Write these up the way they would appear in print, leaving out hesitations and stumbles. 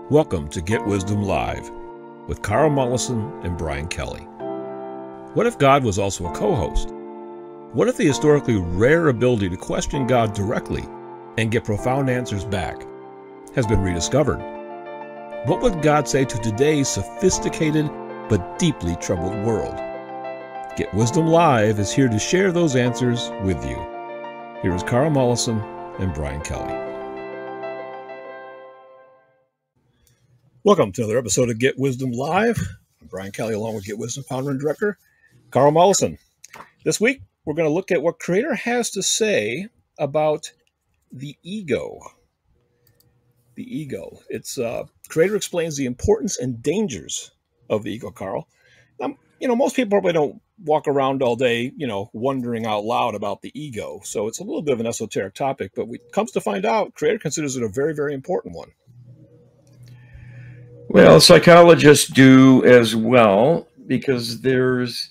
Welcome to Get Wisdom Live with Carl Mollison and Brian Kelly. What if God was also a co-host? What if the historically rare ability to question God directly and get profound answers back has been rediscovered? What would God say to today's sophisticated but deeply troubled world? Get Wisdom Live is here to share those answers with you. Here is Carl Mollison and Brian Kelly. Welcome to another episode of Get Wisdom Live. I'm Brian Kelly, along with Get Wisdom founder and director, Carl Mollison. This week, we're going to look at what Creator has to say about the ego. The ego. Creator explains the importance and dangers of the ego, Carl. Most people probably don't walk around all day, wondering out loud about the ego. So it's a little bit of an esoteric topic, but when it comes to find out, Creator considers it a very, very important one. Well, psychologists do as well, because there's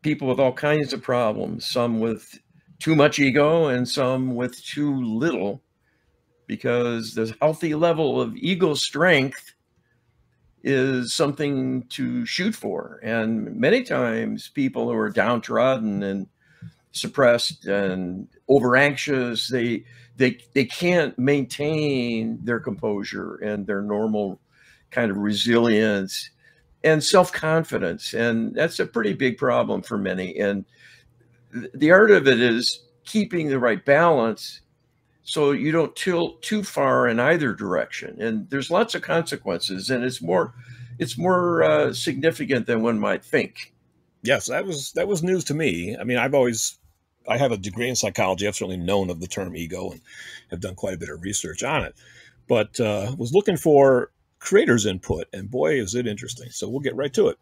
people with all kinds of problems, some with too much ego and some with too little, because the healthy level of ego strength is something to shoot for. And many times people who are downtrodden and suppressed and over anxious, they can't maintain their composure and their normal kind of resilience and self-confidence. And that's a pretty big problem for many. And the art of it is keeping the right balance so you don't tilt too far in either direction. And there's lots of consequences, and it's more significant than one might think. Yes, that was news to me. I mean, I have a degree in psychology. I've certainly known of the term ego and have done quite a bit of research on it, but was looking for Creator's input, and boy, is it interesting. So we'll get right to it.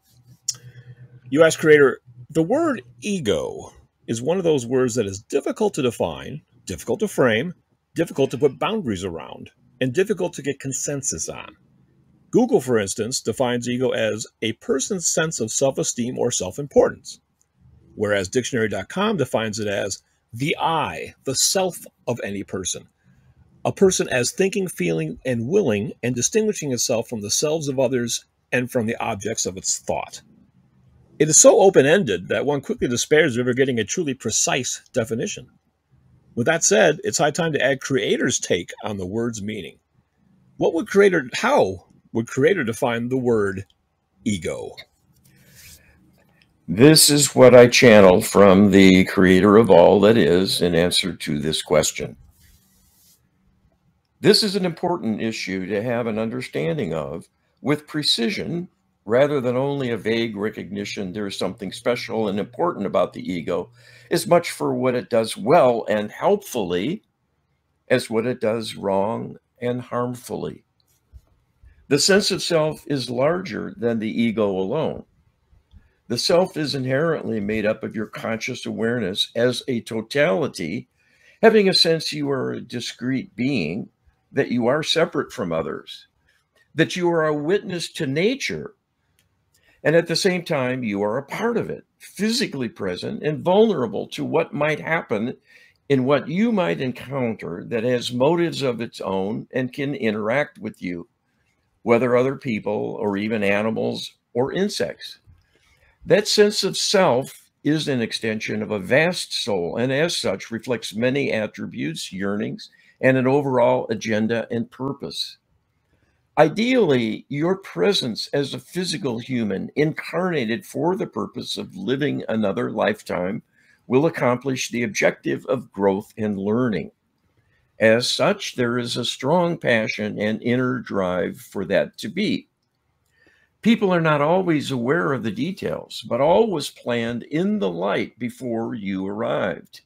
You asked Creator, the word ego is one of those words that is difficult to define, difficult to frame, difficult to put boundaries around, and difficult to get consensus on. Google, for instance, defines ego as a person's sense of self-esteem or self-importance, whereas dictionary.com defines it as the I, the self of any person. A person as thinking, feeling, and willing, and distinguishing itself from the selves of others and from the objects of its thought. It is so open-ended that one quickly despairs of ever getting a truly precise definition. With that said, it's high time to add Creator's take on the word's meaning. How would Creator define the word ego? This is what I channel from the Creator of all that is in answer to this question. This is an important issue to have an understanding of with precision, rather than only a vague recognition there's something special and important about the ego, as much for what it does well and helpfully as what it does wrong and harmfully. The sense of self is larger than the ego alone. The self is inherently made up of your conscious awareness as a totality, having a sense you are a discrete being, that you are separate from others, that you are a witness to nature, and at the same time, you are a part of it, physically present and vulnerable to what might happen in what you might encounter that has motives of its own and can interact with you, whether other people or even animals or insects. That sense of self is an extension of a vast soul, and as such reflects many attributes, yearnings, and an overall agenda and purpose. Ideally, your presence as a physical human incarnated for the purpose of living another lifetime will accomplish the objective of growth and learning. As such, there is a strong passion and inner drive for that to be. People are not always aware of the details, but all was planned in the light before you arrived.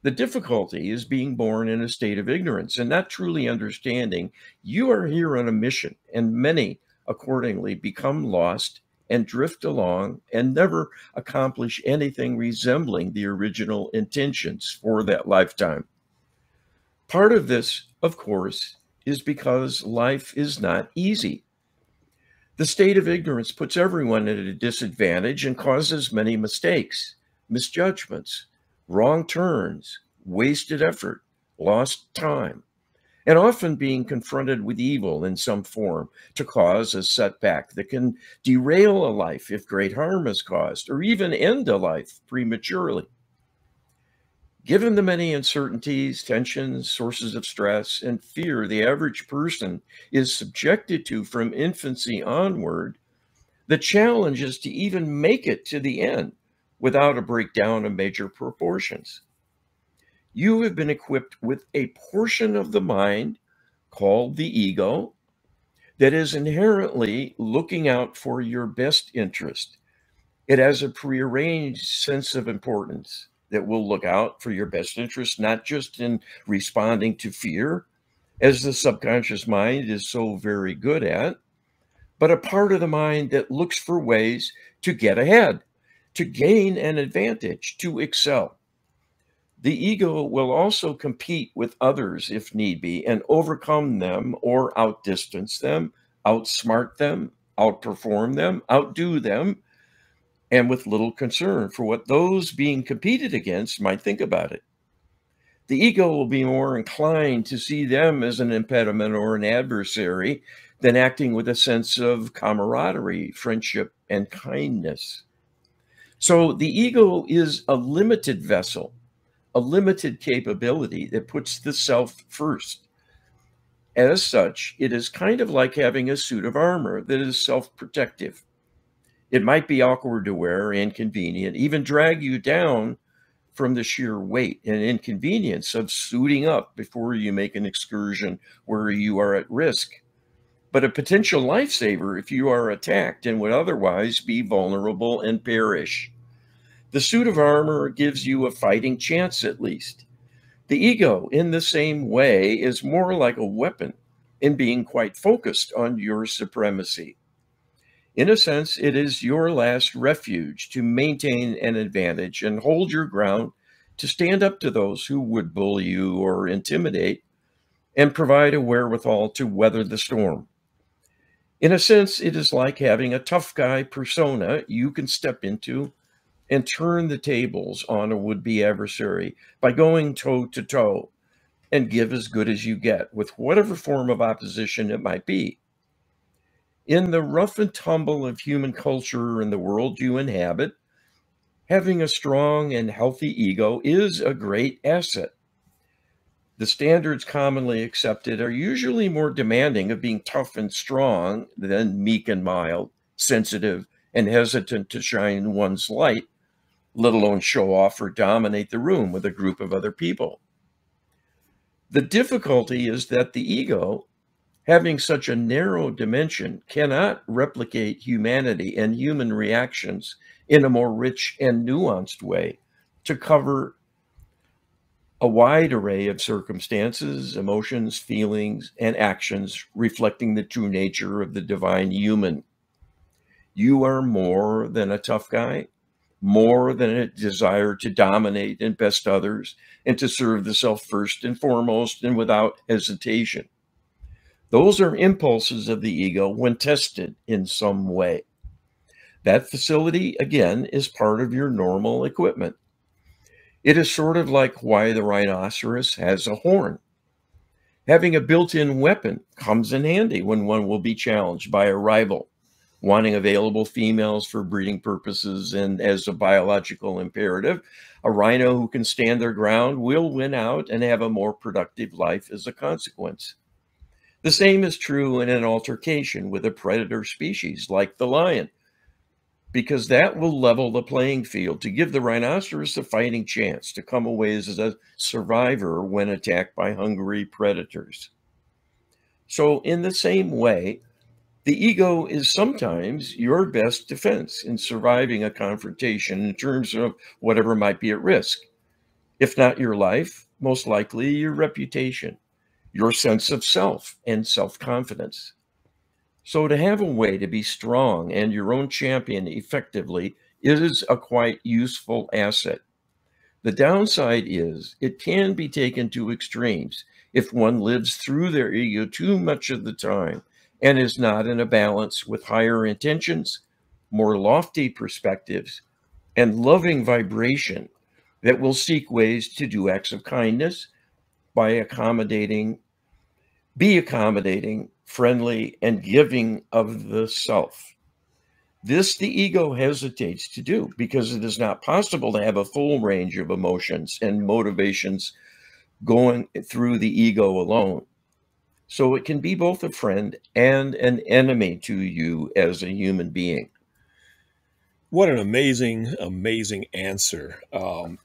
The difficulty is being born in a state of ignorance and not truly understanding you are here on a mission, and many accordingly become lost and drift along and never accomplish anything resembling the original intentions for that lifetime. Part of this, of course, is because life is not easy. The state of ignorance puts everyone at a disadvantage and causes many mistakes, misjudgments, wrong turns, wasted effort, lost time. and often being confronted with evil in some form to cause a setback that can derail a life if great harm is caused, or even end a life prematurely. Given the many uncertainties, tensions, sources of stress, and fear the average person is subjected to from infancy onward, the challenge is to even make it to the end without a breakdown of major proportions. You have been equipped with a portion of the mind called the ego that is inherently looking out for your best interest. It has a prearranged sense of importance that will look out for your best interest, not just in responding to fear, as the subconscious mind is so very good at, but a part of the mind that looks for ways to get ahead, to gain an advantage, to excel. The ego will also compete with others if need be and overcome them or outdistance them, outsmart them, outperform them, outdo them, and with little concern for what those being competed against might think about it. The ego will be more inclined to see them as an impediment or an adversary than acting with a sense of camaraderie, friendship, and kindness. So the ego is a limited vessel, a limited capability that puts the self first. As such, it is kind of like having a suit of armor that is self-protective. It might be awkward to wear, inconvenient, even drag you down from the sheer weight and inconvenience of suiting up before you make an excursion where you are at risk, but a potential lifesaver if you are attacked and would otherwise be vulnerable and perish. The suit of armor gives you a fighting chance at least. The ego, in the same way, is more like a weapon in being quite focused on your supremacy. In a sense, it is your last refuge to maintain an advantage and hold your ground, to stand up to those who would bully you or intimidate, and provide a wherewithal to weather the storm. In a sense, it is like having a tough guy persona you can step into and turn the tables on a would-be adversary by going toe to toe and give as good as you get with whatever form of opposition it might be. In the rough and tumble of human culture and the world you inhabit, having a strong and healthy ego is a great asset. The standards commonly accepted are usually more demanding of being tough and strong than meek and mild, sensitive and hesitant to shine one's light, let alone show off or dominate the room with a group of other people. The difficulty is that the ego, having such a narrow dimension, cannot replicate humanity and human reactions in a more rich and nuanced way to cover a wide array of circumstances, emotions, feelings, and actions reflecting the true nature of the divine human. You are more than a tough guy, more than a desire to dominate and best others and to serve the self first and foremost and without hesitation. Those are impulses of the ego when tested in some way. That facility, again, is part of your normal equipment. It is sort of like why the rhinoceros has a horn. Having a built-in weapon comes in handy when one will be challenged by a rival, wanting available females for breeding purposes and as a biological imperative. A rhino who can stand their ground will win out and have a more productive life as a consequence. The same is true in an altercation with a predator species like the lion, because that will level the playing field to give the rhinoceros a fighting chance to come away as a survivor when attacked by hungry predators. So in the same way, the ego is sometimes your best defense in surviving a confrontation in terms of whatever might be at risk. If not your life, most likely your reputation, your sense of self and self-confidence. So to have a way to be strong and your own champion effectively is a quite useful asset. The downside is it can be taken to extremes if one lives through their ego too much of the time and is not in a balance with higher intentions, more lofty perspectives, and loving vibration that will seek ways to do acts of kindness by accommodating be accommodating, friendly, and giving of the self. This the ego hesitates to do because it is not possible to have a full range of emotions and motivations going through the ego alone. So it can be both a friend and an enemy to you as a human being. What an amazing, amazing answer. The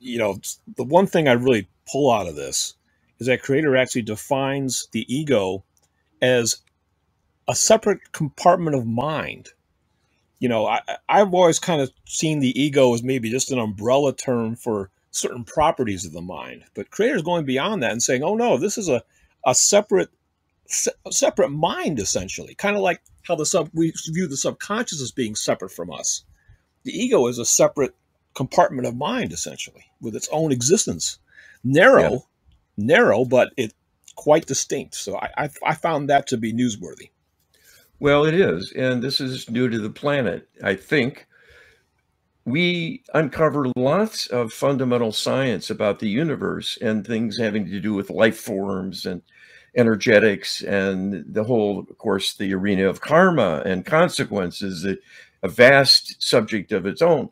one thing I really pull out of this is that Creator actually defines the ego as a separate compartment of mind. I've always kind of seen the ego as maybe just an umbrella term for certain properties of the mind, but Creator's going beyond that and saying, "Oh no, this is a separate mind, essentially." Kind of like how we view the subconscious as being separate from us. The ego is a separate compartment of mind, essentially, with its own existence. Yeah. Narrow, but it's quite distinct. So I found that to be newsworthy. Well, it is. And this is new to the planet. I think we uncover lots of fundamental science about the universe and things having to do with life forms and energetics and the whole, of course, the arena of karma and consequences, a vast subject of its own.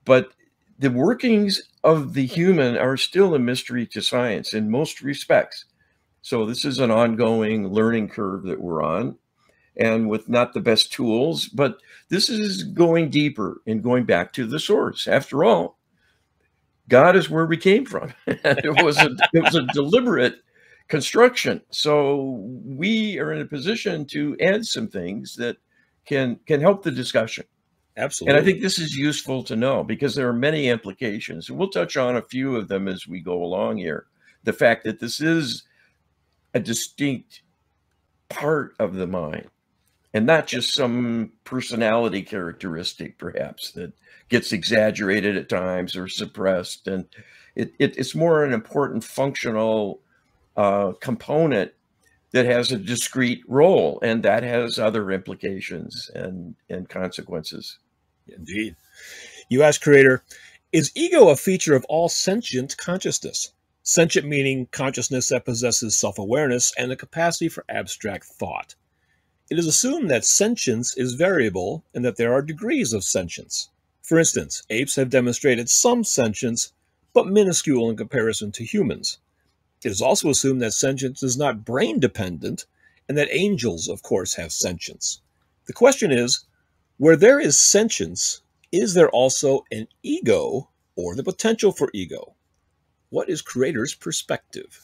But the workings of the human are still a mystery to science in most respects. So this is an ongoing learning curve that we're on, and with not the best tools, but this is going deeper and going back to the source. After all, God is where we came from. It was a deliberate construction. So we are in a position to add some things that can help the discussion. Absolutely. And I think this is useful to know because there are many implications. And we'll touch on a few of them as we go along here. The fact that this is a distinct part of the mind and not just some personality characteristic, perhaps, that gets exaggerated at times or suppressed. And it's more an important functional component that has a discrete role, and that has other implications and consequences. Indeed. You ask Creator, is ego a feature of all sentient consciousness? Sentient meaning consciousness that possesses self-awareness and the capacity for abstract thought. It is assumed that sentience is variable and that there are degrees of sentience. For instance, apes have demonstrated some sentience, but minuscule in comparison to humans. It is also assumed that sentience is not brain-dependent and that angels, of course, have sentience. The question is, where there is sentience, is there also an ego or the potential for ego? What is Creator's perspective?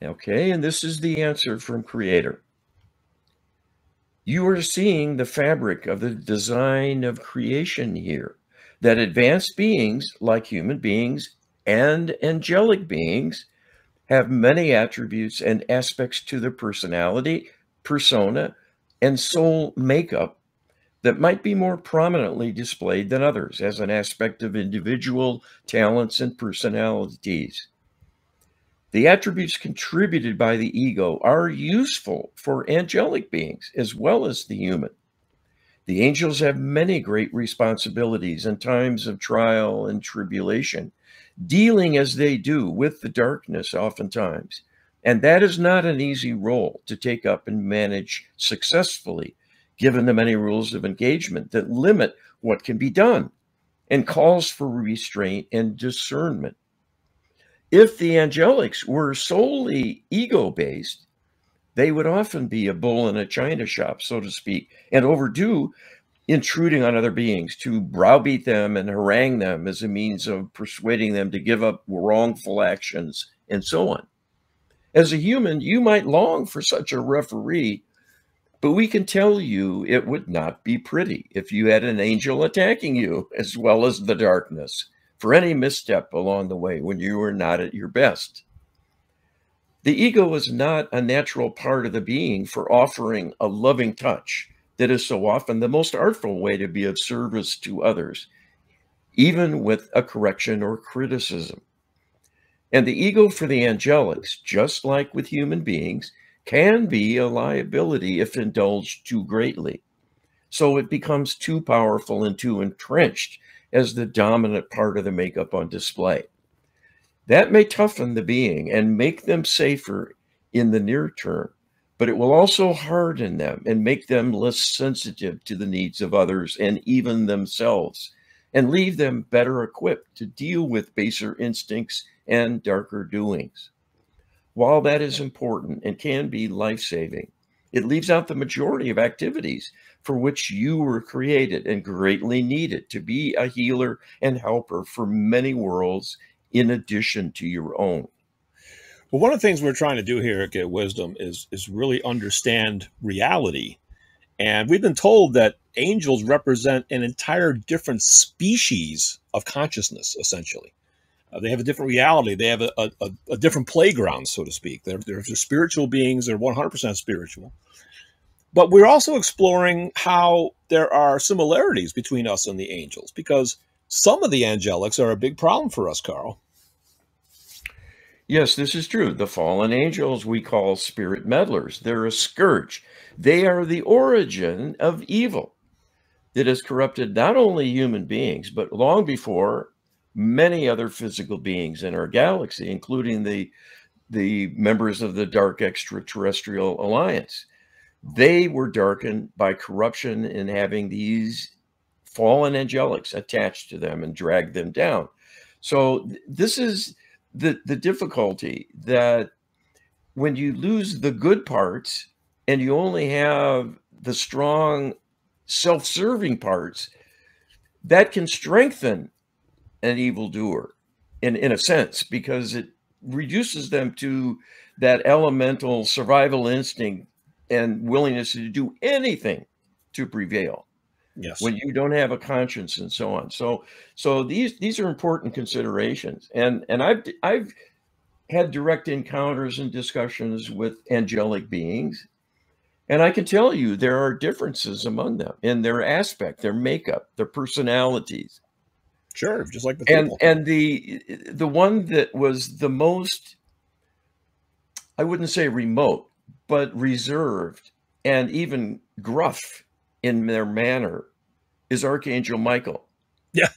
Okay, and this is the answer from Creator. You are seeing the fabric of the design of creation here, that advanced beings like human beings and angelic beings have many attributes and aspects to their personality, persona, and soul makeup that might be more prominently displayed than others as an aspect of individual talents and personalities. The attributes contributed by the ego are useful for angelic beings as well as the human. The angels have many great responsibilities in times of trial and tribulation, dealing as they do with the darkness oftentimes. And that is not an easy role to take up and manage successfully, given the many rules of engagement that limit what can be done and calls for restraint and discernment. If the angelics were solely ego-based, they would often be a bull in a china shop, so to speak, and overdo intruding on other beings to browbeat them and harangue them as a means of persuading them to give up wrongful actions and so on. As a human, you might long for such a referee, but we can tell you it would not be pretty if you had an angel attacking you as well as the darkness for any misstep along the way when you were not at your best. The ego is not a natural part of the being for offering a loving touch that is so often the most artful way to be of service to others, even with a correction or criticism. And the ego for the angelics, just like with human beings, can be a liability if indulged too greatly. So it becomes too powerful and too entrenched as the dominant part of the makeup on display. That may toughen the being and make them safer in the near term, but it will also harden them and make them less sensitive to the needs of others and even themselves, and leave them better equipped to deal with baser instincts and darker doings. While that is important and can be life-saving, it leaves out the majority of activities for which you were created and greatly needed to be a healer and helper for many worlds in addition to your own. Well, one of the things we're trying to do here at Get Wisdom is really understand reality. And we've been told that angels represent an entire different species of consciousness, essentially. They have a different reality. They have a different playground, so to speak. They're spiritual beings. They're 100% spiritual. But we're also exploring how there are similarities between us and the angels, because some of the angelics are a big problem for us, Carl. Yes, this is true. The fallen angels we call spirit meddlers. They're a scourge. They are the origin of evil that has corrupted not only human beings, but long before many other physical beings in our galaxy, including the members of the Dark Extraterrestrial Alliance. They were darkened by corruption and having these fallen angelics attached to them and drag them down. So this is the difficulty, that when you lose the good parts and you only have the strong self-serving parts, that can strengthen an evildoer in a sense, because it reduces them to that elemental survival instinct and willingness to do anything to prevail. Yes. When you don't have a conscience and so on. So these are important considerations. And I've had direct encounters and discussions with angelic beings, and I can tell you there are differences among them in their aspect, their makeup, their personalities. Sure, just like the people. And the one that was the most, I wouldn't say remote, but reserved and even gruff in their manner is Archangel Michael. Yeah.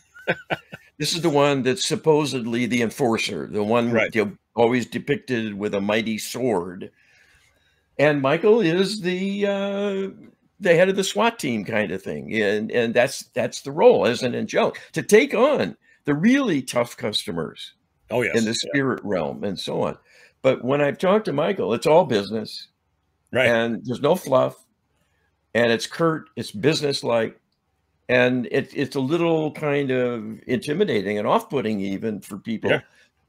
This is the one that's supposedly the enforcer, the one Right. always depicted with a mighty sword. And Michael is the head of the SWAT team kind of thing. And that's the role as an angelic, to take on the really tough customers Oh, yes. in the spirit realm and so on. But when I've talked to Michael, it's all business. Right. And there's no fluff, and it's curt, it's businesslike, and it's a little kind of intimidating and off-putting even for people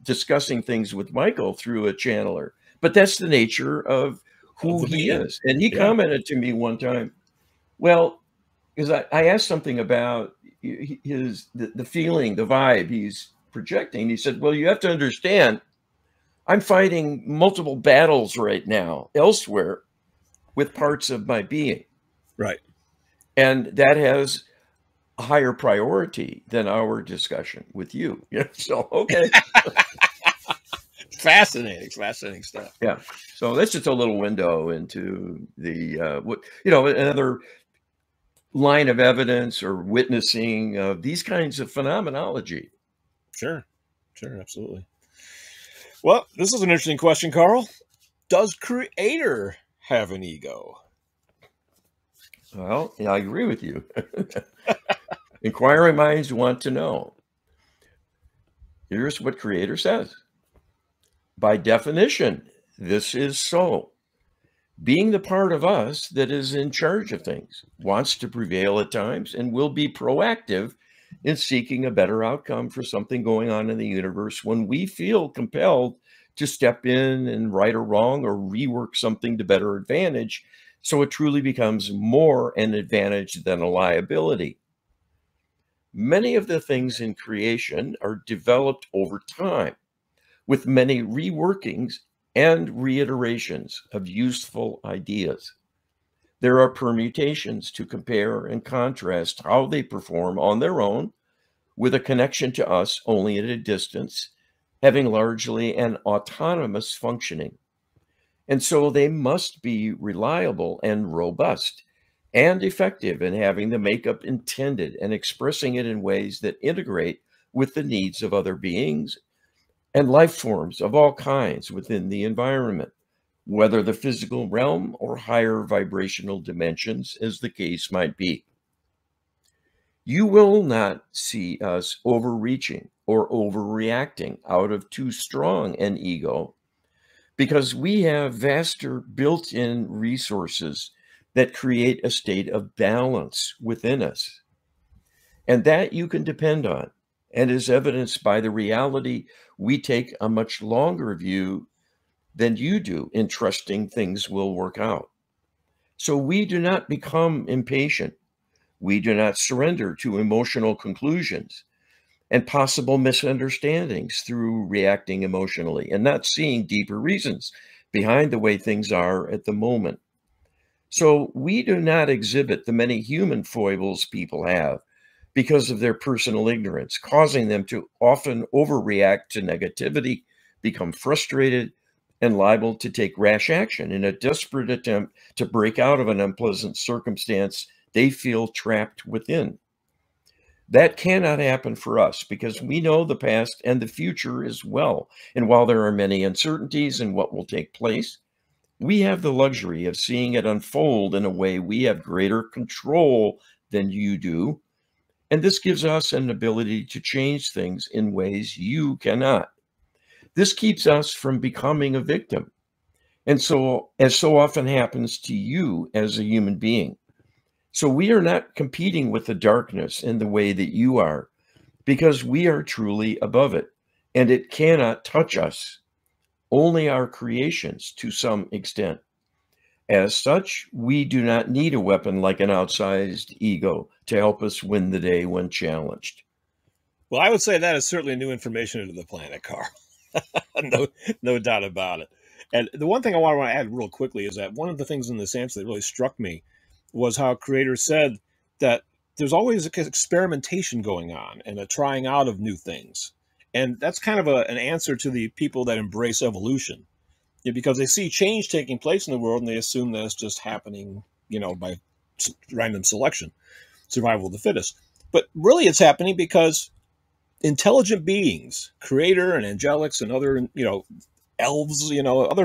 discussing things with Michael through a channeler. But that's the nature of who he is. And he commented to me one time, well, because I asked something about the feeling, the vibe he's projecting. He said, well, you have to understand, I'm fighting multiple battles right now elsewhere with parts of my being. Right. And that has a higher priority than our discussion with you. So, okay. Fascinating stuff. Yeah. So that's just a little window into the, another line of evidence or witnessing of these kinds of phenomenology. Sure, absolutely. Well, this is an interesting question, Carl. Does Creator have an ego? Well, yeah, I agree with you. Inquiring minds want to know. Here's what Creator says. By definition, this is so. Being the part of us that is in charge of things, wants to prevail at times, and will be proactive in seeking a better outcome for something going on in the universe when we feel compelled to step in and right or wrong or rework something to better advantage, so it truly becomes more an advantage than a liability. Many of the things in creation are developed over time, with many reworkings and reiterations of useful ideas. There are permutations to compare and contrast how they perform on their own, with a connection to us only at a distance, having largely an autonomous functioning. And so they must be reliable and robust and effective in having the makeup intended and expressing it in ways that integrate with the needs of other beings and life forms of all kinds within the environment. whether the physical realm or higher vibrational dimensions, as the case might be. You will not see us overreaching or overreacting out of too strong an ego, because we have vaster built-in resources that create a state of balance within us. And that you can depend on, and is evidenced by the reality we take a much longer view than you do in trusting things will work out. So we do not become impatient. We do not surrender to emotional conclusions and possible misunderstandings through reacting emotionally and not seeing deeper reasons behind the way things are at the moment. So we do not exhibit the many human foibles people have because of their personal ignorance, causing them to often overreact to negativity, become frustrated, and liable to take rash action in a desperate attempt to break out of an unpleasant circumstance they feel trapped within. That cannot happen for us because we know the past and the future as well. And while there are many uncertainties in what will take place, we have the luxury of seeing it unfold in a way we have greater control than you do. And this gives us an ability to change things in ways you cannot. This keeps us from becoming a victim. And so, as so often happens to you as a human being. So we are not competing with the darkness in the way that you are, because we are truly above it, and it cannot touch us, only our creations to some extent. As such, we do not need a weapon like an outsized ego to help us win the day when challenged. Well, I would say that is certainly new information into the planet, Carl. No doubt about it. And the one thing I want to add real quickly is that one of the things in this answer that really struck me was how Creator said that there's always experimentation going on and a trying out of new things. And that's kind of an answer to the people that embrace evolution, because they see change taking place in the world and they assume that it's just happening, by random selection, survival of the fittest. But really it's happening because intelligent beings, Creator and angelics and other, elves,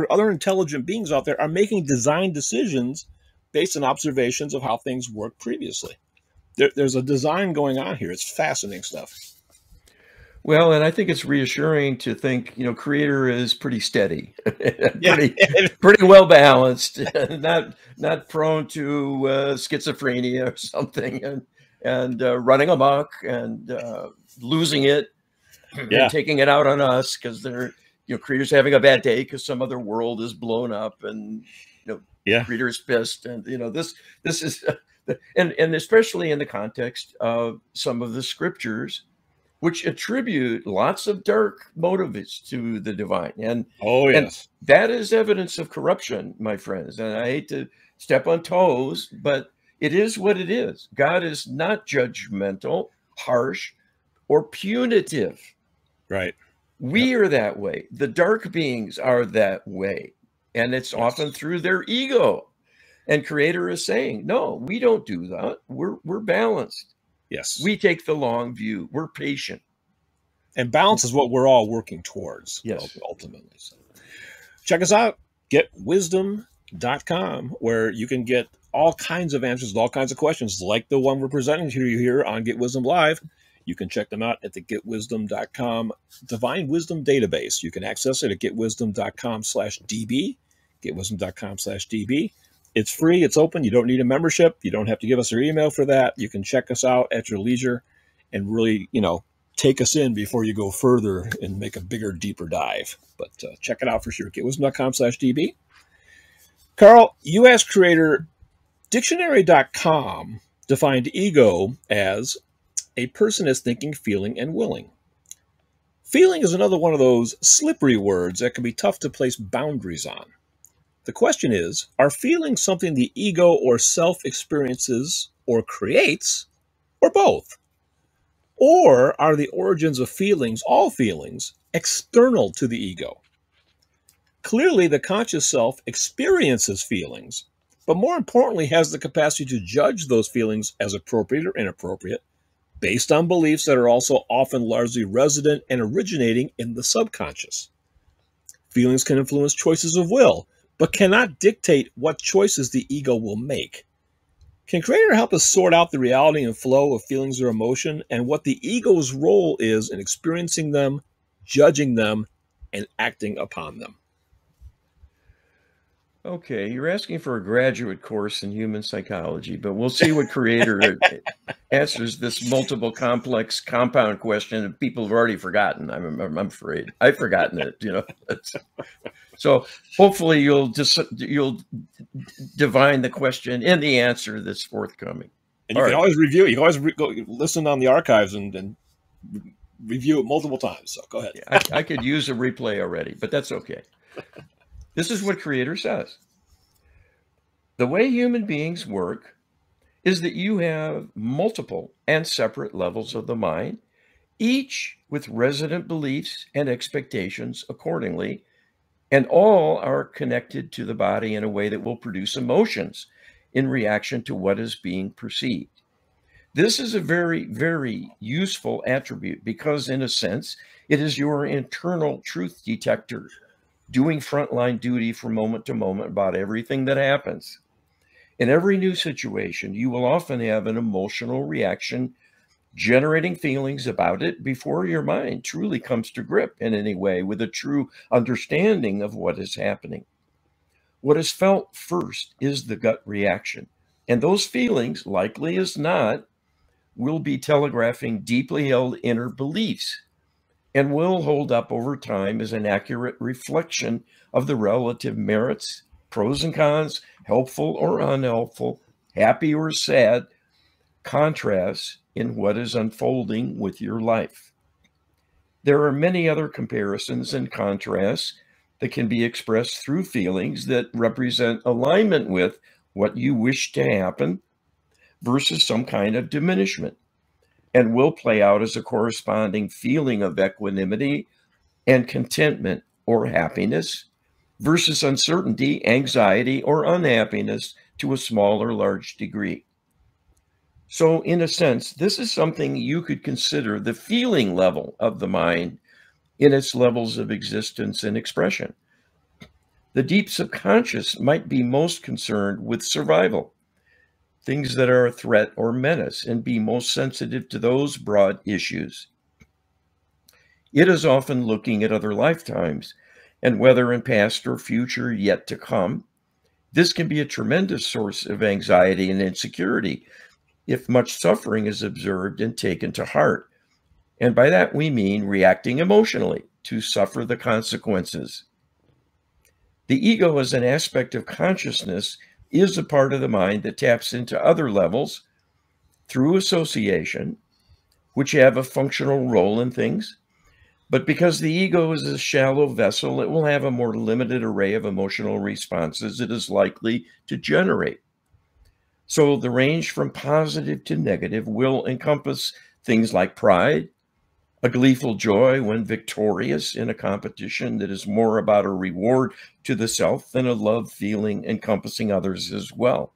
other intelligent beings out there are making design decisions based on observations of how things worked previously. There's a design going on here. It's fascinating stuff. Well, and I think it's reassuring to think, Creator is pretty steady, pretty well balanced, not prone to schizophrenia or something, and running amok and losing it, and taking it out on us because they're, Creator's having a bad day because some other world is blown up, and Creator is pissed, and this is, and especially in the context of some of the scriptures, which attribute lots of dark motives to the divine. And and that is evidence of corruption, my friends. And I hate to step on toes, but it is what it is. God is not judgmental, harsh, or punitive. Right. We are that way. The dark beings are that way. And it's often through their ego. And Creator is saying, no, we don't do that. We're balanced. Yes. We take the long view. We're patient. And balance is what we're all working towards. Yes. Ultimately. So check us out. GetWisdom.com, where you can get all kinds of answers to all kinds of questions, like the one we're presenting to you here on Get Wisdom Live. You can check them out at the GetWisdom.com Divine Wisdom Database. You can access it at GetWisdom.com/DB, GetWisdom.com/DB. It's free. It's open. You don't need a membership. You don't have to give us your email for that. You can check us out at your leisure and really, take us in before you go further and make a bigger, deeper dive. But check it out for sure. GetWisdom.com/DB. Carl, U.S. Creator Dictionary.com defined ego as a person is thinking, feeling, and willing. Feeling is another one of those slippery words that can be tough to place boundaries on. The question is, are feelings something the ego or self experiences or creates, or both? Or are the origins of feelings, all feelings, external to the ego? Clearly, the conscious self experiences feelings, but more importantly, has the capacity to judge those feelings as appropriate or inappropriate, based on beliefs that are also often largely resident and originating in the subconscious. Feelings can influence choices of will, but cannot dictate what choices the ego will make. Can Creator help us sort out the reality and flow of feelings or emotion and what the ego's role is in experiencing them, judging them, and acting upon them? Okay, you're asking for a graduate course in human psychology, but we'll see what Creator answers this multiple complex compound question that people have already forgotten. I'm afraid I've forgotten it. So hopefully you'll divine the question and the answer that's forthcoming. And you can always review it. You can always go listen on the archives and review it multiple times. So go ahead. I could use a replay already, but that's okay. This is what Creator says. The way human beings work is that you have multiple and separate levels of the mind, each with resident beliefs and expectations accordingly, and all are connected to the body in a way that will produce emotions in reaction to what is being perceived. This is a very, very useful attribute because, in a sense, it is your internal truth detector doing frontline duty from moment to moment about everything that happens. In every new situation, you will often have an emotional reaction, generating feelings about it before your mind truly comes to grip in any way with a true understanding of what is happening. What is felt first is the gut reaction, and those feelings, likely as not, will be telegraphing deeply held inner beliefs and will hold up over time as an accurate reflection of the relative merits, pros and cons, helpful or unhelpful, happy or sad, contrasts in what is unfolding with your life. There are many other comparisons and contrasts that can be expressed through feelings that represent alignment with what you wish to happen versus some kind of diminishment, and will play out as a corresponding feeling of equanimity and contentment or happiness versus uncertainty, anxiety, or unhappiness to a small or large degree. So, in a sense, this is something you could consider the feeling level of the mind in its levels of existence and expression. The deep subconscious might be most concerned with survival, things that are a threat or menace, and be most sensitive to those broad issues. It is often looking at other lifetimes and whether in past or future yet to come. This can be a tremendous source of anxiety and insecurity if much suffering is observed and taken to heart. And by that we mean reacting emotionally to suffer the consequences. The ego, as an aspect of consciousness, is a part of the mind that taps into other levels through association, which have a functional role in things. But because the ego is a shallow vessel, it will have a more limited array of emotional responses it is likely to generate. So the range from positive to negative will encompass things like pride, a gleeful joy when victorious in a competition that is more about a reward to the self than a love feeling encompassing others as well.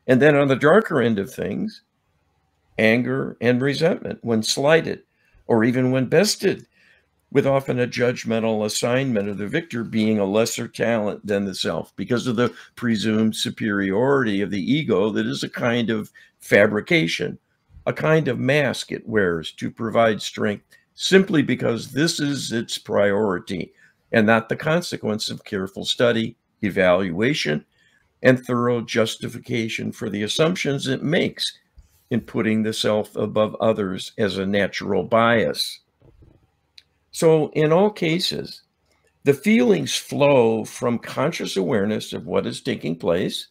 And then on the darker end of things, anger and resentment when slighted or even when bested, with often a judgmental assignment of the victor being a lesser talent than the self because of the presumed superiority of the ego that is a kind of fabrication, a kind of mask it wears to provide strength simply because this is its priority and not the consequence of careful study, evaluation, and thorough justification for the assumptions it makes in putting the self above others as a natural bias. So in all cases, the feelings flow from conscious awareness of what is taking place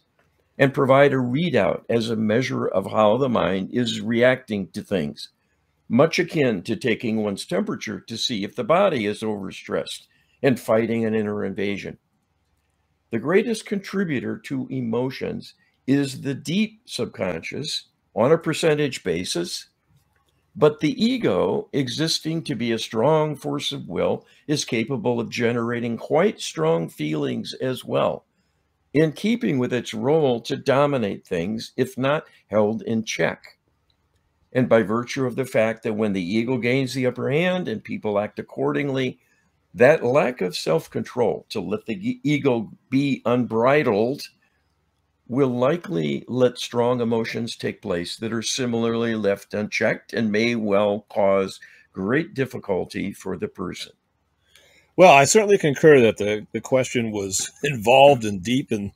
and provide a readout as a measure of how the mind is reacting to things, much akin to taking one's temperature to see if the body is overstressed and fighting an inner invasion. The greatest contributor to emotions is the deep subconscious on a percentage basis, but the ego, existing to be a strong force of will, is capable of generating quite strong feelings as well, in keeping with its role to dominate things if not held in check. And by virtue of the fact that when the ego gains the upper hand and people act accordingly, That lack of self-control to let the ego be unbridled will likely let strong emotions take place that are similarly left unchecked and may well cause great difficulty for the person. Well, I certainly concur that the question was involved and deep and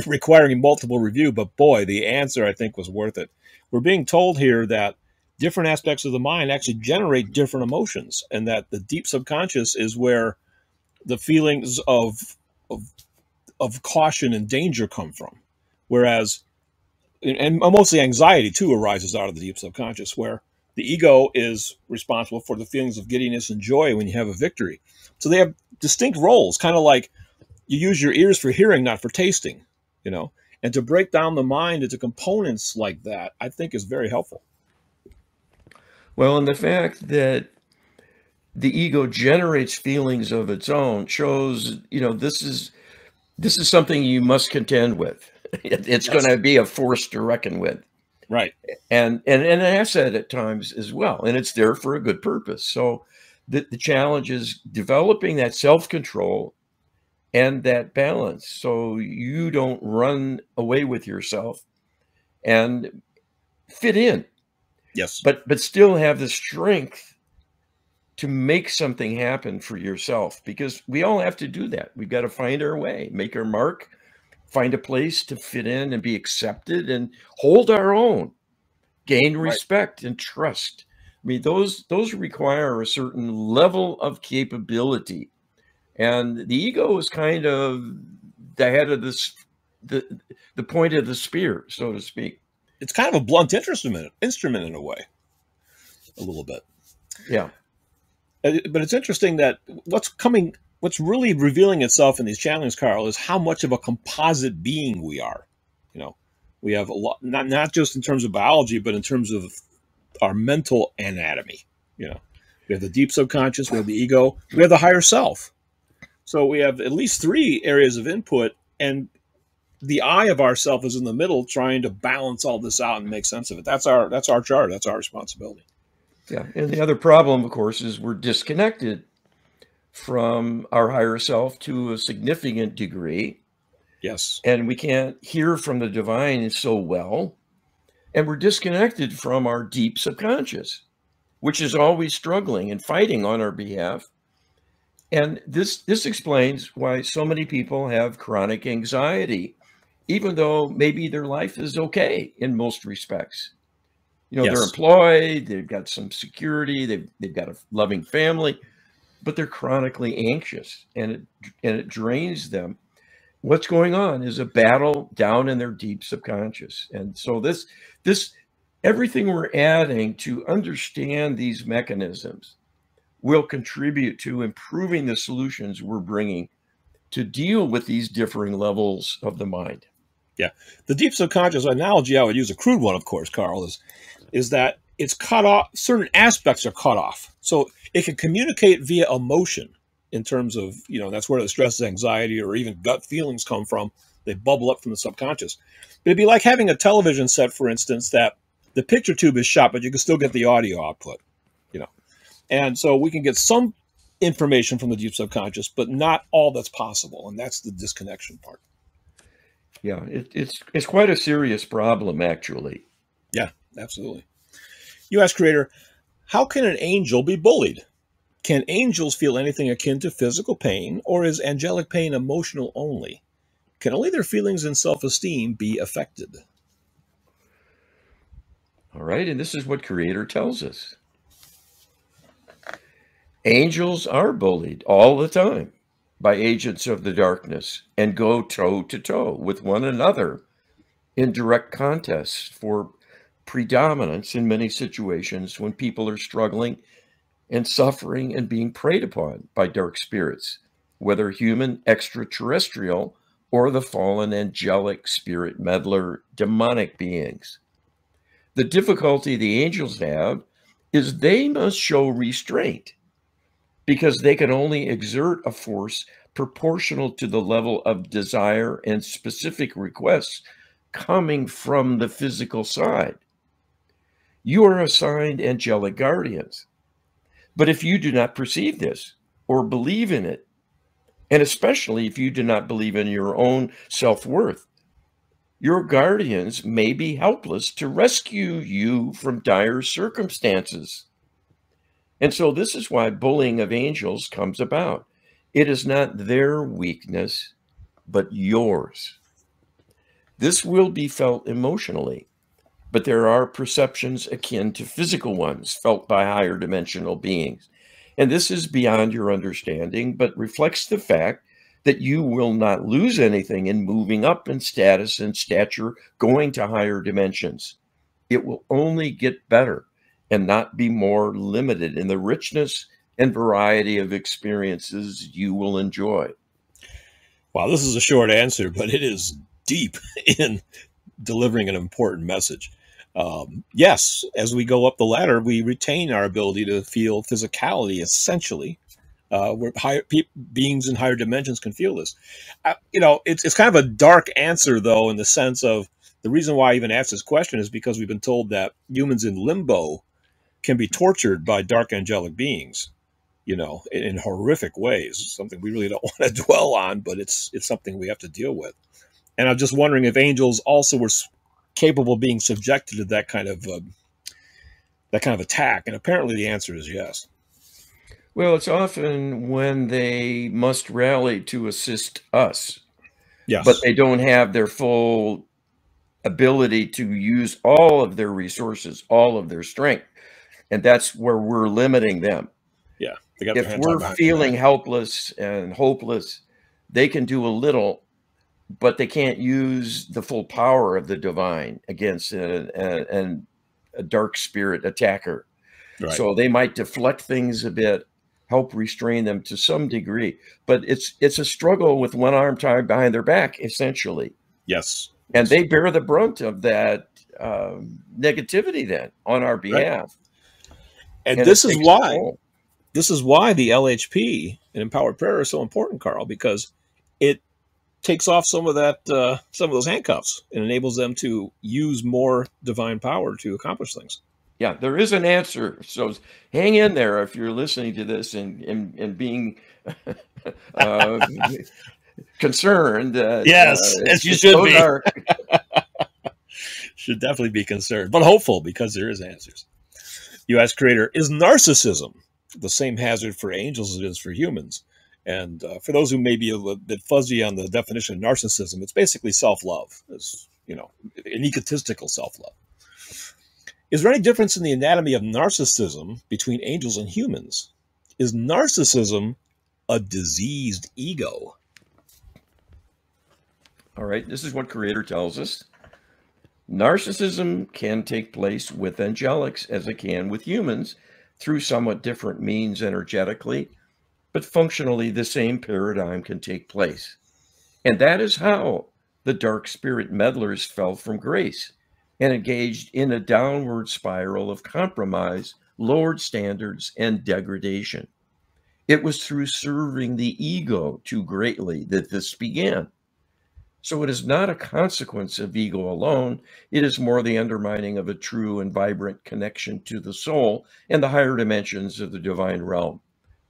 requiring multiple review, but boy, the answer I think was worth it. We're being told here that different aspects of the mind actually generate different emotions, and that the deep subconscious is where the feelings of, of caution and danger come from. Whereas, and mostly anxiety too arises out of the deep subconscious, where the ego is responsible for the feelings of giddiness and joy when you have a victory. So they have distinct roles, kind of like you use your ears for hearing, not for tasting, you know. And to break down the mind into components like that, I think is very helpful. Well, and the fact that the ego generates feelings of its own shows, this is something you must contend with. It's going Yes. to be a force to reckon with, Right. and an asset at times as well. And it's there for a good purpose. So the challenge is developing that self-control and that balance so you don't run away with yourself and fit in, Yes. but still have the strength to make something happen for yourself, because we all have to do that. We've got to find our way, make our mark, find a place to fit in and be accepted and hold our own, gain Right. respect and trust. I mean, those require a certain level of capability. And the ego is kind of the head of this, the point of the spear, so to speak. It's kind of a blunt instrument in a way, a little bit. Yeah. But it's interesting that what's really revealing itself in these challenges, Carl, is how much of a composite being we are. You know, we have a lot, not just in terms of biology, but in terms of our mental anatomy. You know, we have the deep subconscious, we have the ego, we have the higher self. So we have at least three areas of input, and the eye of ourself is in the middle, trying to balance all this out and make sense of it. That's our charge. That's our responsibility. Yeah. And the other problem, of course, is we're disconnected from our higher self to a significant degree, Yes. and we can't hear from the divine so well. And we're disconnected from our deep subconscious, which is always struggling and fighting on our behalf. And this explains why so many people have chronic anxiety, even though maybe their life is okay in most respects. They're Yes. employed, they've got some security, they've got a loving family, but they're chronically anxious, and it drains them. What's going on is a battle down in their deep subconscious. And so this everything we're adding to understand these mechanisms will contribute to improving the solutions we're bringing to deal with these differing levels of the mind. Yeah. The deep subconscious analogy I would use, a crude one, of course, Carl, is that it's cut off. Certain aspects are cut off. So it can communicate via emotion in terms of, that's where the stress, anxiety, or even gut feelings come from. They bubble up from the subconscious. But it'd be like having a television set, for instance, that the picture tube is shot, but you can still get the audio output, And so we can get some information from the deep subconscious, but not all that's possible. And that's the disconnection part. Yeah, it's quite a serious problem, actually. Yeah, absolutely. You ask Creator, how can an angel be bullied? Can angels feel anything akin to physical pain, or is angelic pain emotional only? Can only their feelings and self-esteem be affected? All right, and this is what Creator tells us. Angels are bullied all the time by agents of the darkness and go toe to toe with one another in direct contests for predominance in many situations when people are struggling and suffering and being preyed upon by dark spirits, whether human, extraterrestrial, or the fallen angelic spirit meddler demonic beings. The difficulty the angels have is they must show restraint, because they can only exert a force proportional to the level of desire and specific requests coming from the physical side. You are assigned angelic guardians. But if you do not perceive this, or believe in it. And especially if you do not believe in your own self-worth, your guardians may be helpless to rescue you from dire circumstances. And so this is why bullying of angels comes about. It is not their weakness, but yours. This will be felt emotionally, but there are perceptions akin to physical ones felt by higher dimensional beings. And this is beyond your understanding, but reflects the fact that you will not lose anything in moving up in status and stature, going to higher dimensions. It will only get better and not be more limited in the richness and variety of experiences you will enjoy. Wow, this is a short answer, but it is deep in delivering an important message. Yes, as we go up the ladder, we retain our ability to feel physicality, essentially. Where beings in higher dimensions can feel this. It's kind of a dark answer, though, in the sense of the reason why I even asked this question is because we've been told that humans in limbo can be tortured by dark angelic beings, in horrific ways. Something we really don't want to dwell on, but it's something we have to deal with. And I'm just wondering if angels also were capable of being subjected to that kind of attack. And apparently the answer is yes. Well, it's often when they must rally to assist us, Yes. but they don't have their full ability to use all of their resources, all of their strength. And that's where we're limiting them. Yeah. They got their If hands we're behind feeling helpless and hopeless, they can do a little, but they can't use the full power of the divine against a dark spirit attacker. Right. So they might deflect things a bit, help restrain them to some degree, but it's a struggle with one arm tied behind their back, essentially. Yes. And they bear the brunt of that negativity then on our behalf. Right. And this is why the LHP and empowered prayer is so important, Carl, because it takes off some of those handcuffs and enables them to use more divine power to accomplish things. Yeah, there is an answer. So hang in there if you're listening to this and being concerned. Yes, as you should be. Dark. Should definitely be concerned, but hopeful because there is answers. You ask Creator, is narcissism the same hazard for angels as it is for humans? And for those who may be a little bit fuzzy on the definition of narcissism, it's basically self-love, an egotistical self-love. Is there any difference in the anatomy of narcissism between angels and humans? Is narcissism a diseased ego? All right, this is what Creator tells us. Narcissism can take place with angelics as it can with humans through somewhat different means energetically, but functionally the same paradigm can take place. And that is how the dark spirit meddlers fell from grace and engaged in a downward spiral of compromise, lowered standards, and degradation. It was through serving the ego too greatly that this began. So it is not a consequence of ego alone. It is more the undermining of a true and vibrant connection to the soul and the higher dimensions of the divine realm,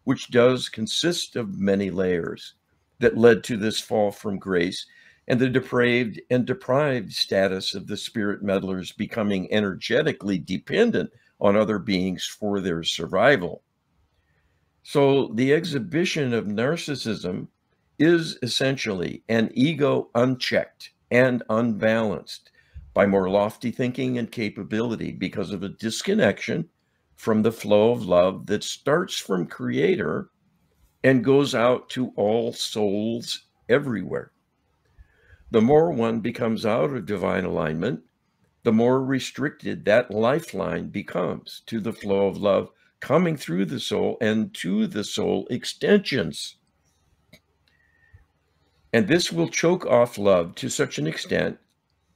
which does consist of many layers that led to this fall from grace and the depraved and deprived status of the spirit meddlers becoming energetically dependent on other beings for their survival. So the exhibition of narcissism is essentially an ego unchecked and unbalanced by more lofty thinking and capability because of a disconnection from the flow of love that starts from Creator and goes out to all souls everywhere. The more one becomes out of divine alignment, the more restricted that lifeline becomes to the flow of love coming through the soul and to the soul extensions. And this will choke off love to such an extent,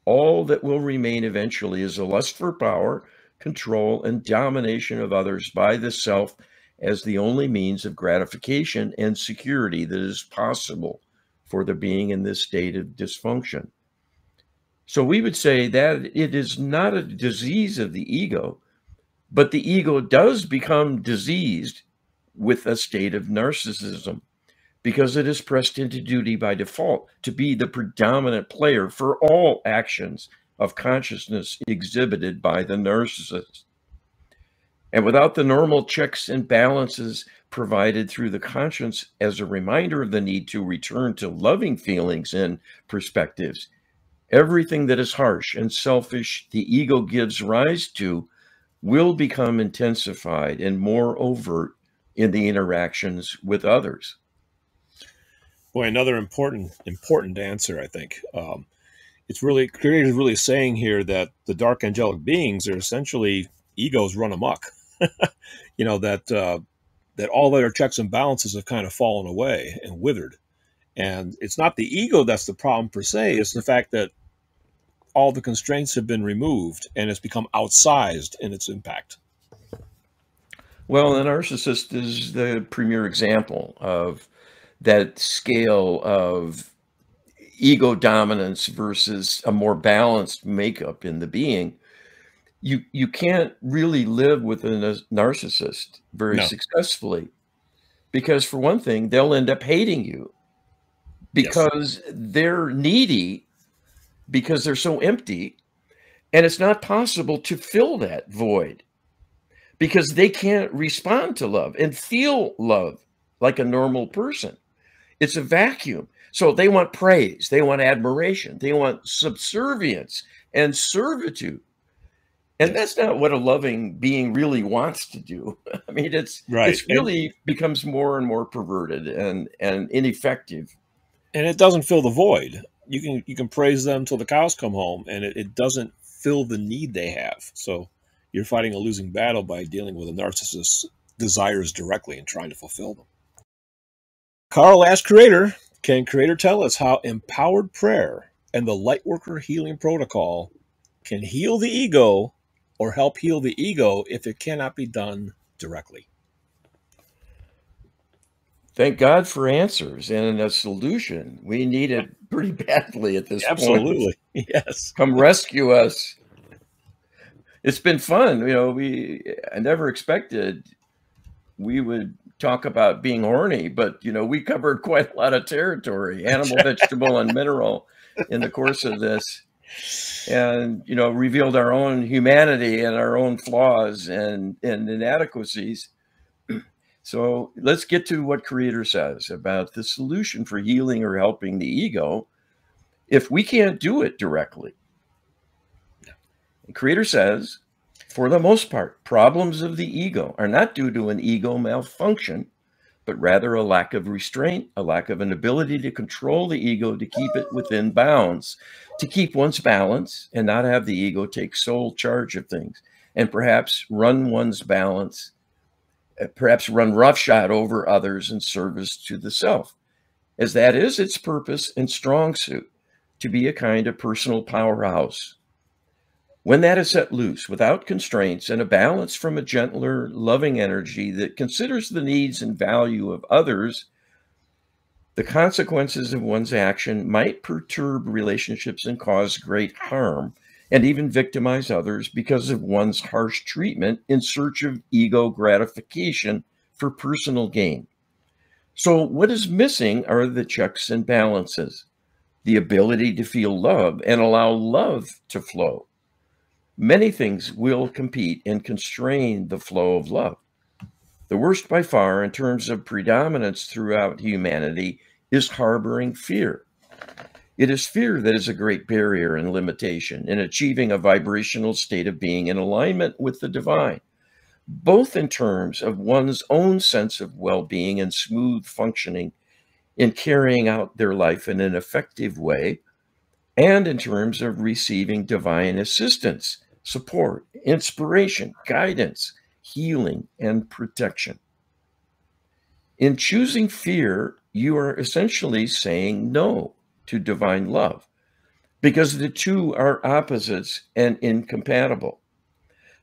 all that will remain eventually is a lust for power, control, and domination of others by the self as the only means of gratification and security that is possible for the being in this state of dysfunction. So we would say that it is not a disease of the ego, but the ego does become diseased with a state of narcissism, because it is pressed into duty by default to be the predominant player for all actions of consciousness exhibited by the narcissist. And without the normal checks and balances provided through the conscience as a reminder of the need to return to loving feelings and perspectives, everything that is harsh and selfish the ego gives rise to will become intensified and more overt in the interactions with others. Boy, another important answer, I think. It's really, Creator is really saying here that the dark angelic beings are essentially egos run amok. That all their checks and balances have kind of fallen away and withered. And it's not the ego that's the problem per se. It's the fact that all the constraints have been removed and it's become outsized in its impact. Well, the narcissist is the premier example of that scale of ego dominance versus a more balanced makeup in the being. You can't really live with a narcissist very successfully, because for one thing, they'll end up hating you because they're needy, because they're so empty, and it's not possible to fill that void because they can't respond to love and feel love like a normal person. It's a vacuum. So they want praise, they want admiration, they want subservience and servitude. And that's not what a loving being really wants to do. I mean, it's really becomes more and more perverted and ineffective. And it doesn't fill the void. You can praise them till the cows come home, and it doesn't fill the need they have. So you're fighting a losing battle by dealing with a narcissist's desires directly and trying to fulfill them. Carl asked Creator, can Creator tell us how empowered prayer and the Lightworker healing protocol can heal the ego or help heal the ego if it cannot be done directly? Thank God for answers and a solution. We need it pretty badly at this point. Absolutely. Yes. Come rescue us. It's been fun. I never expected we would talk about being horny, but we covered quite a lot of territory, animal, vegetable, and mineral in the course of this. And revealed our own humanity and our own flaws and inadequacies. So let's get to what Creator says about the solution for healing or helping the ego if we can't do it directly. And Creator says, for the most part, problems of the ego are not due to an ego malfunction, but rather a lack of restraint, a lack of an ability to control the ego, to keep it within bounds, to keep one's balance and not have the ego take sole charge of things, and perhaps run one's balance, perhaps run roughshod over others in service to the self, as that is its purpose and strong suit, to be a kind of personal powerhouse. When that is set loose without constraints and a balance from a gentler, loving energy that considers the needs and value of others, the consequences of one's action might perturb relationships and cause great harm, and even victimize others because of one's harsh treatment in search of ego gratification for personal gain. So what is missing are the checks and balances, the ability to feel love and allow love to flow. Many things will compete and constrain the flow of love. The worst by far in terms of predominance throughout humanity is harboring fear. It is fear that is a great barrier and limitation in achieving a vibrational state of being in alignment with the divine, both in terms of one's own sense of well-being and smooth functioning in carrying out their life in an effective way, and in terms of receiving divine assistance, support, inspiration, guidance, healing, and protection. In choosing fear, you are essentially saying no to divine love, because the two are opposites and incompatible.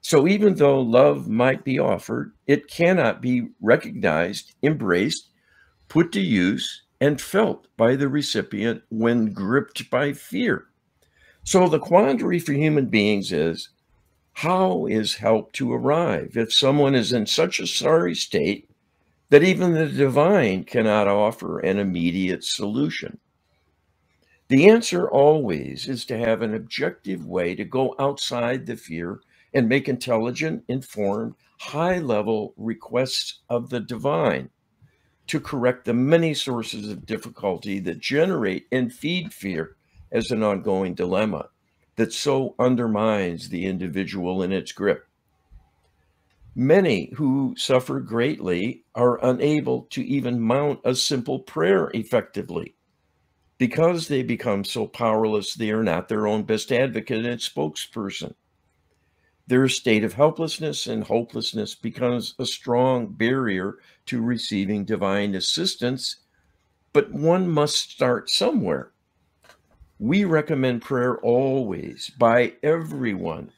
So even though love might be offered, it cannot be recognized, embraced, put to use, and felt by the recipient when gripped by fear. So the quandary for human beings is, how is help to arrive if someone is in such a sorry state that even the divine cannot offer an immediate solution. The answer always is to have an objective way to go outside the fear and make intelligent, informed, high-level requests of the divine to correct the many sources of difficulty that generate and feed fear as an ongoing dilemma that so undermines the individual in its grip. Many who suffer greatly are unable to even mount a simple prayer effectively because they become so powerless they are not their own best advocate and spokesperson. Their state of helplessness and hopelessness becomes a strong barrier to receiving divine assistance, but one must start somewhere. We recommend prayer always by everyone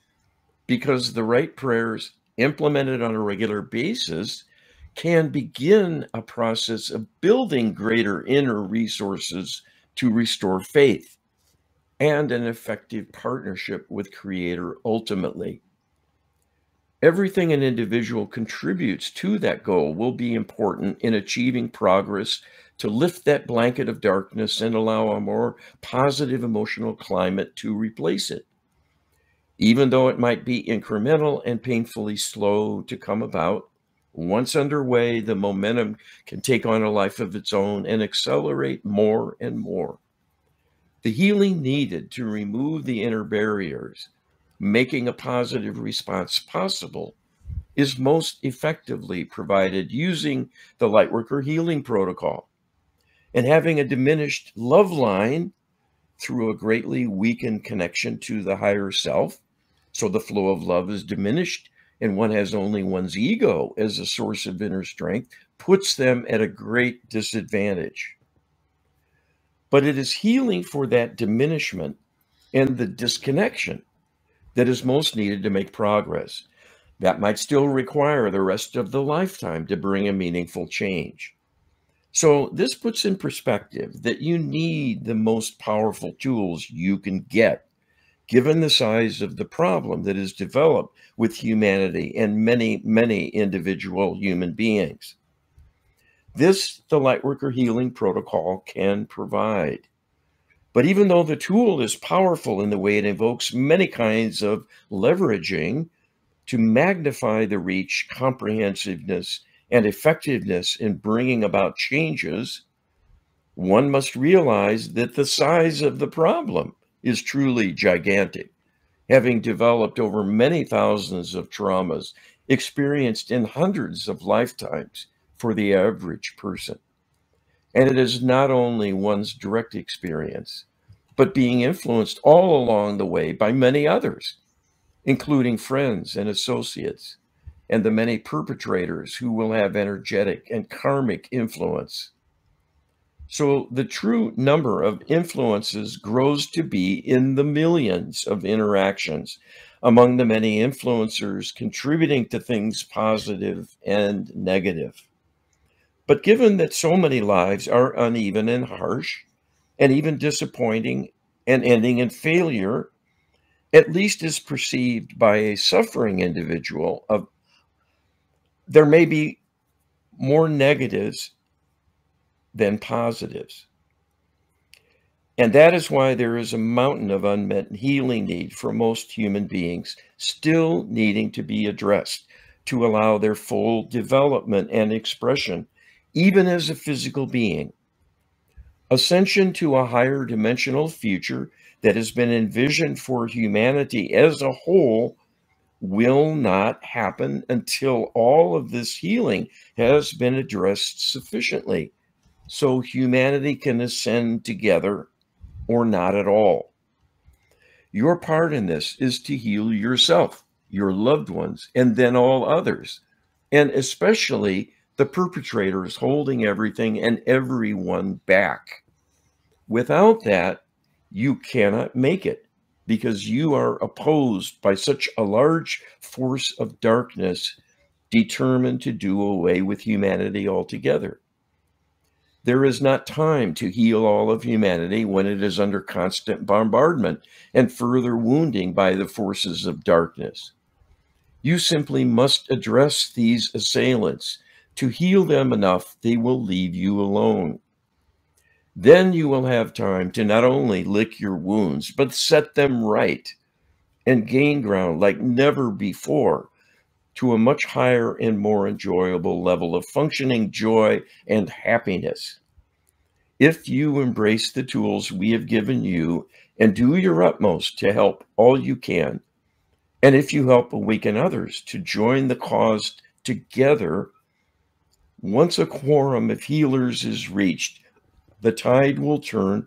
because the right prayers implemented on a regular basis can begin a process of building greater inner resources to restore faith and an effective partnership with Creator ultimately. Everything an individual contributes to that goal will be important in achieving progress to lift that blanket of darkness and allow a more positive emotional climate to replace it. Even though it might be incremental and painfully slow to come about, once underway, the momentum can take on a life of its own and accelerate more and more. The healing needed to remove the inner barriers, making a positive response possible, is most effectively provided using the Lightworker healing protocol and having a diminished love line through a greatly weakened connection to the higher self. So the flow of love is diminished and one has only one's ego as a source of inner strength, puts them at a great disadvantage. But it is healing for that diminishment and the disconnection that is most needed to make progress. That might still require the rest of the lifetime to bring a meaningful change. So this puts in perspective that you need the most powerful tools you can get, given the size of the problem that is developed with humanity and many, many individual human beings. This, the Lightworker Healing Protocol can provide. But even though the tool is powerful in the way it invokes many kinds of leveraging to magnify the reach, comprehensiveness, and effectiveness in bringing about changes, one must realize that the size of the problem is truly gigantic, having developed over many thousands of traumas experienced in hundreds of lifetimes for the average person. And it is not only one's direct experience, but being influenced all along the way by many others, including friends and associates, and the many perpetrators who will have energetic and karmic influence. So the true number of influences grows to be in the millions of interactions among the many influencers contributing to things positive and negative. But given that so many lives are uneven and harsh, and even disappointing and ending in failure, at least as perceived by a suffering individual, there may be more negatives than positives. And that is why there is a mountain of unmet healing need for most human beings still needing to be addressed to allow their full development and expression, even as a physical being. Ascension to a higher dimensional future that has been envisioned for humanity as a whole will not happen until all of this healing has been addressed sufficiently, so humanity can ascend together or not at all. Your part in this is to heal yourself, your loved ones, and then all others, and especially the perpetrators holding everything and everyone back. Without that, you cannot make it because you are opposed by such a large force of darkness determined to do away with humanity altogether. There is not time to heal all of humanity when it is under constant bombardment and further wounding by the forces of darkness. You simply must address these assailants, To heal them enough, they will leave you alone. Then you will have time to not only lick your wounds, but set them right and gain ground like never before to a much higher and more enjoyable level of functioning joy and happiness. If you embrace the tools we have given you and do your utmost to help all you can, and if you help awaken others to join the cause together, once a quorum of healers is reached, the tide will turn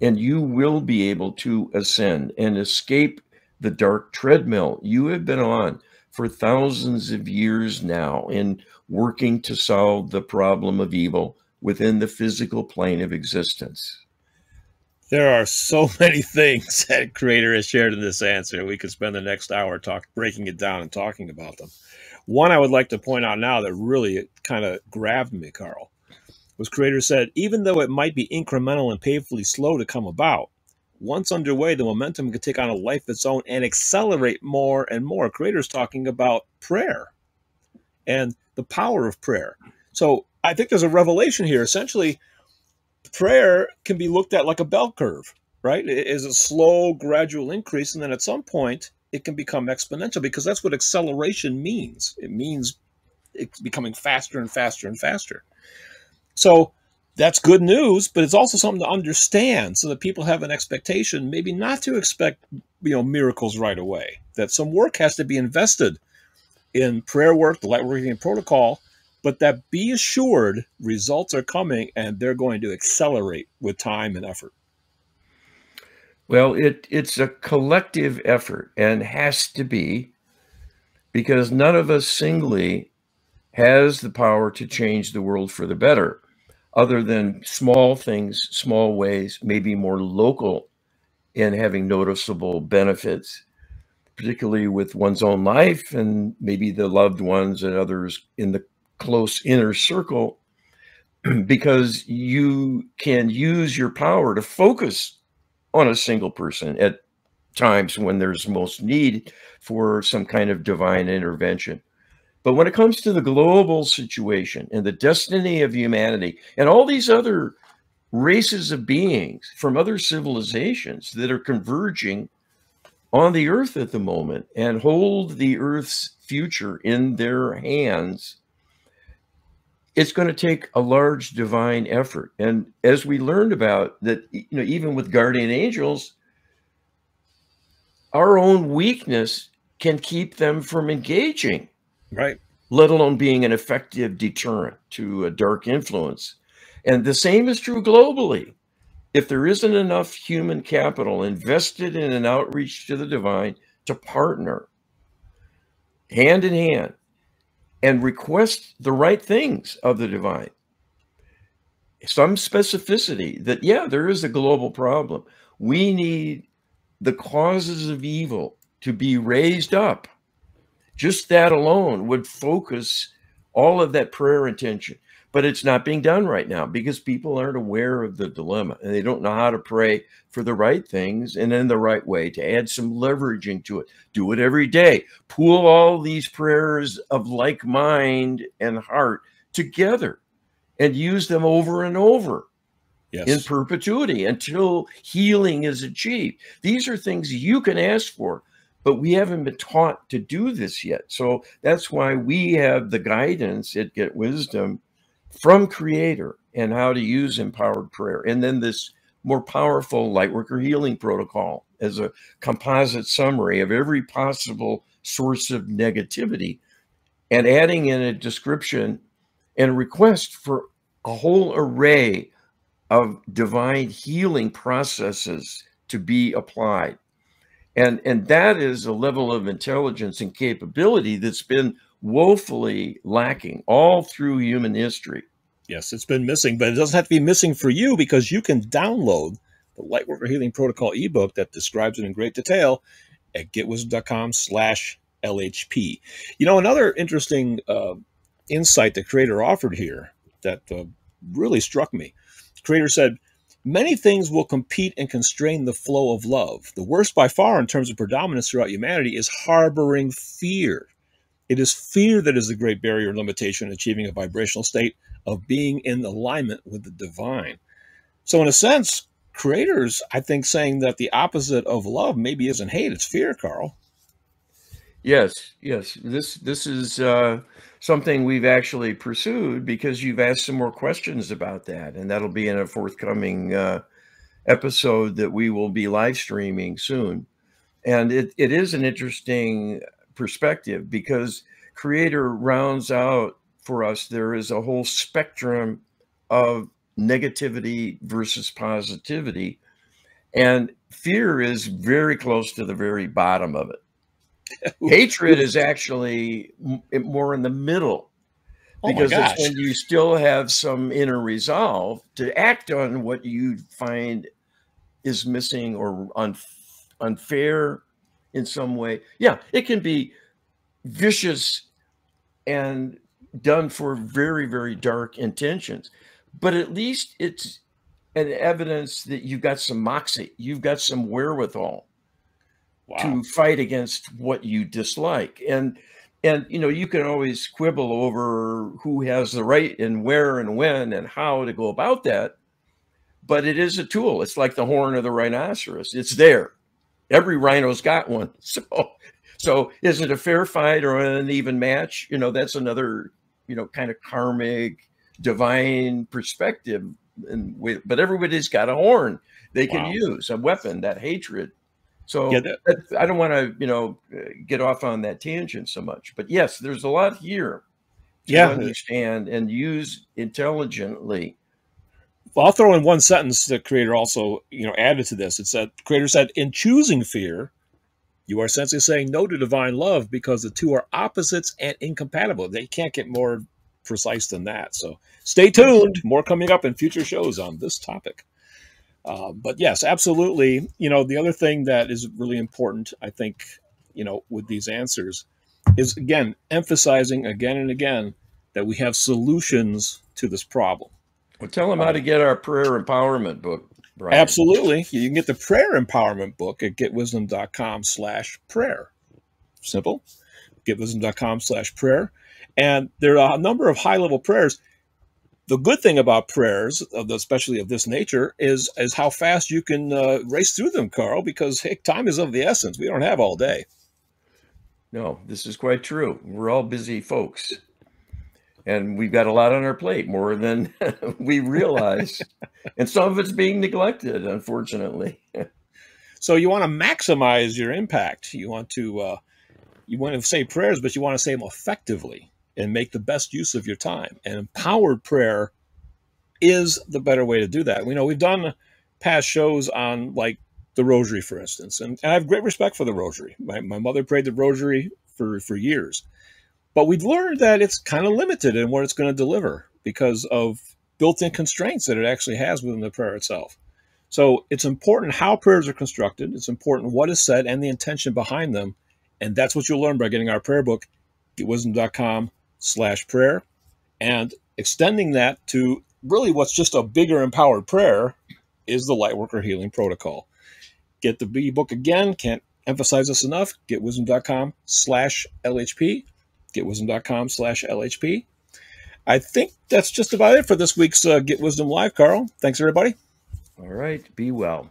and you will be able to ascend and escape the dark treadmill you have been on for thousands of years now in working to solve the problem of evil within the physical plane of existence. There are so many things that Creator has shared in this answer. We could spend the next hour breaking it down and talking about them. One I would like to point out now that really kind of grabbed me, Carl, was Creator said, even though it might be incremental and painfully slow to come about, once underway, the momentum can take on a life of its own and accelerate more and more. Creator's talking about prayer and the power of prayer. So I think there's a revelation here. Essentially, prayer can be looked at like a bell curve, right? It is a slow, gradual increase, and then at some point, it can become exponential, because that's what acceleration means. It means it's becoming faster and faster and faster. So that's good news, but it's also something to understand so that people have an expectation, maybe not to expect, miracles right away, that some work has to be invested in prayer work, the light working protocol, but that be assured results are coming and they're going to accelerate with time and effort. Well, it's a collective effort and has to be, because none of us singly has the power to change the world for the better, other than small things, small ways, maybe more local in having noticeable benefits, particularly with one's own life and maybe the loved ones and others in the close inner circle, because you can use your power to focus on a single person at times when there's most need for some kind of divine intervention. But when it comes to the global situation and the destiny of humanity and all these other races of beings from other civilizations that are converging on the earth at the moment and hold the earth's future in their hands, it's going to take a large divine effort. And as we learned about that, even with guardian angels, our own weakness can keep them from engaging, Right. let alone being an effective deterrent to a dark influence. And the same is true globally. If there isn't enough human capital invested in an outreach to the divine to partner hand in hand and request the right things of the divine, some specificity that, yeah, there is a global problem. We need the causes of evil to be raised up. Just that alone would focus all of that prayer intention. But it's not being done right now because people aren't aware of the dilemma and they don't know how to pray for the right things and in the right way to add some leveraging to it. Do it every day. Pool all these prayers of like mind and heart together and use them over and over. Yes. In perpetuity until healing is achieved. These are things you can ask for, but we haven't been taught to do this yet. So that's why we have the guidance at Get Wisdom from Creator and how to use empowered prayer. And then this more powerful Lightworker healing protocol as a composite summary of every possible source of negativity, and adding in a description and a request for a whole array of divine healing processes to be applied. And that is a level of intelligence and capability that's been woefully lacking all through human history. Yes, it's been missing, but it doesn't have to be missing for you, because you can download the Lightworker Healing Protocol ebook that describes it in great detail at getwisdom.com/LHP. Another interesting insight the Creator offered here that really struck me. The Creator said, many things will compete and constrain the flow of love. The worst by far in terms of predominance throughout humanity is harboring fear. It is fear that is the great barrier and limitation in achieving a vibrational state of being in alignment with the divine. So, in a sense, creators, I think, saying that the opposite of love maybe isn't hate, it's fear, Carl. Yes, yes. This is something we've actually pursued because you've asked some more questions about that, and that'll be in a forthcoming episode that we will be live streaming soon. And it is an interesting perspective because Creator rounds out for us, there is a whole spectrum of negativity versus positivity. And fear is very close to the very bottom of it. Hatred is actually more in the middle Oh my because it's gosh. when you still have some inner resolve to act on what you find is missing or unfair in some way. Yeah, it can be vicious and done for very, very dark intentions, but at least it's an evidence that you've got some moxie, you've got some wherewithal Wow. to fight against what you dislike. And you know, you can always quibble over who has the right and where and when and how to go about that, but it is a tool. It's like the horn of the rhinoceros. It's there. Every rhino's got one. So is it a fair fight or an uneven match? You know, that's another, you know, kind of karmic divine perspective. But everybody's got a horn they can Wow. use, a weapon, that hatred. Yeah, So I don't want to, you know, get off on that tangent so much. But yes, there's a lot here to yeah. understand and use intelligently. Well, I'll throw in one sentence the creator also, added to this. It said, creator said, in choosing fear, you are essentially saying no to divine love because the two are opposites and incompatible. They can't get more precise than that. So stay tuned. More coming up in future shows on this topic. But yes, absolutely. The other thing that is really important, I think, with these answers is, again, emphasizing again and again that we have solutions to this problem. Well, tell them how to get our prayer empowerment book, Brian. Absolutely. You can get the prayer empowerment book at getwisdom.com/prayer. Simple. Getwisdom.com/prayer. And there are a number of high-level prayers. The good thing about prayers, especially of this nature, is how fast you can race through them, Carl, because heck, time is of the essence. We don't have all day. No, this is quite true. We're all busy folks. And we've got a lot on our plate, more than we realize. And some of it's being neglected, unfortunately. So you want to maximize your impact. You want to say prayers, but you want to say them effectively and make the best use of your time. And empowered prayer is the better way to do that. We've done past shows on, like, the rosary, for instance, and I have great respect for the rosary. My mother prayed the rosary for years. But we've learned that it's kind of limited in what it's going to deliver because of built-in constraints that it actually has within the prayer itself. So it's important how prayers are constructed. It's important what is said and the intention behind them. And that's what you'll learn by getting our prayer book, getwisdom.com/prayer, and extending that to really what's just a bigger empowered prayer is the Lightworker Healing Protocol. Get the ebook again. Can't emphasize this enough. Getwisdom.com/LHP. Getwisdom.com/LHP. I think that's just about it for this week's Get Wisdom Live, Carl. Thanks, everybody. All right. Be well.